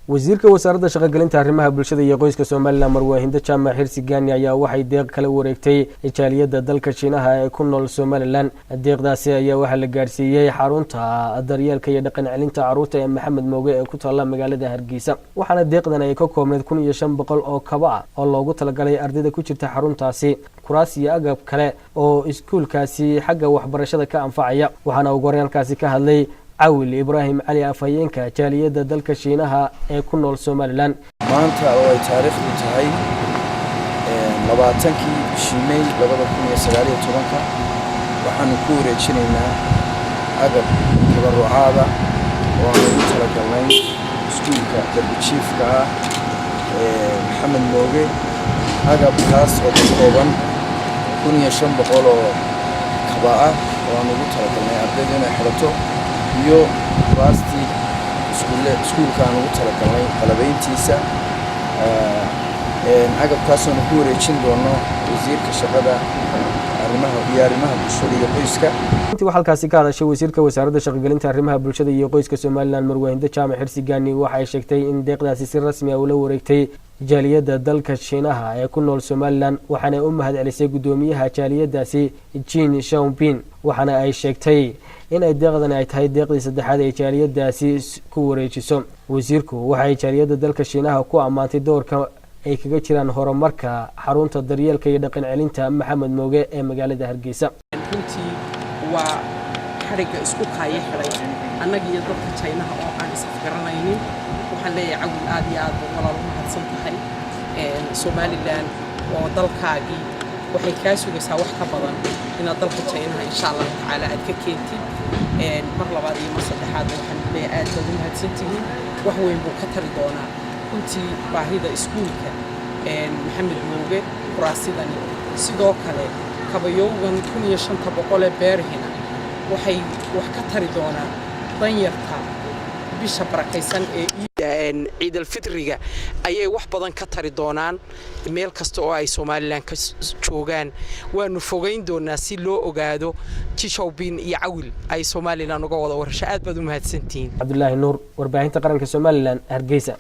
wasiirka wasaaradda shaqo-gelinta arrimaha bulshada iyo qoyska Soomaaliland Marwaahinda Jaamac Xirsi Gaani ayaa waxay deeq kala wareegtay jaaliyadda dalka Shiinaha ee ku nool Soomaaliland. Deeqdaasi ayaa waxa la gaarsiiyay xarunta daryeelka iyo dhaqan celinta carruurta ee Maxamed Mooge ee ku taala magaalada Hargeysa. Waxaana deeqdan ay ka koobneed 1500 oo kaba ah oo loogu talagalay ardayda ku jirta xaruntaasi, kuraas iyo agab kale oo iskuulkaasi xagga waxbarashada ka anfacaya. Waxaana ugu horeynkaasi ka hadlay عاول إبراهيم علي أفاينكا جالية دلك شينها كنول سوماليلاند. maanta oo ay taariikhdu tahay 20kii bishii May 2019 waxaanu ku wareejinaynaa agab tabarucaada oo aan ugu talagalnay iskuulka darbijiifka ah Maxamed Mooge. agabkaas oo ka kooban 1500 oo kaba ah oo aan ugu talagalnay ardayda inay xirato iyo kuraastii iskuulka aan ugu talagalnay qalabayntiisa. agabkaas oo ku wareejin doono wasiirka shaqada arrimaha bulshada iyo qoyska. intii waxa halkaasi ka hadashay wasiirka wasaaradda shaqo-gelinta arrimaha bulshada iyo qoyska Soomaaliland Marwaahinda Jaamac Xirsi Gaani waxay sheegtay in deeqdaasi si rasmi ah ula wareegtay jaaliyadda dalka Shiinaha ee ku nool Soomaaliland, waxaana u mahadcelisay gudoomiyaha jaaliyaddaasi Jin Xiaoping. waxaana ay sheegtay in ay deeqdan ay tahay deeqdii saddexaad ee jaaliyaddaasi ku wareejiso. wasiirku waxay jaaliyadda dalka Shiinaha ku amaantay doorka ay kaga jiraan horumarka xarunta daryeelka iyo dhaqan celinta Maxamed Mooge ee magaalada Hargeysa. runtii waa xariga isku qaayay xiray annaga iyo dadka Shiinaha oo aan isafgaranaynin. waxaan leeyahay cawil aad iyo aad walaal u mahadsan tahay. Soomaaliland oo dalkaagii waxay ka sugaysaa wax ka badan inaad dalka Shiinaha insha Allah taala aad ka keentid. mar labaad iyo mar saddexaad waxaan leeyahay aad baad u mahadsantihiin. wax weyn buu ka tari doonaa runtii baahida iskuulka Maxamed Mooge kuraasidani. sidoo kale kabayoogan 1500 beerhina waxay wax ka tari doonaan danyarta bisha barakaysan ee ciid al-fitriga ayay wax badan ka tari doonaan meel kasta oo ay Soomaaliland ka joogaan. waanu fogeyn doonaa si loo ogaado Xiaoping iyo Cawil ay Soomaaliland uga wada warasho. aad baad u mahadsantihiin. Cabdullaahi Nuur, warbaahinta qaranka Soomaaliland, Hargeysa.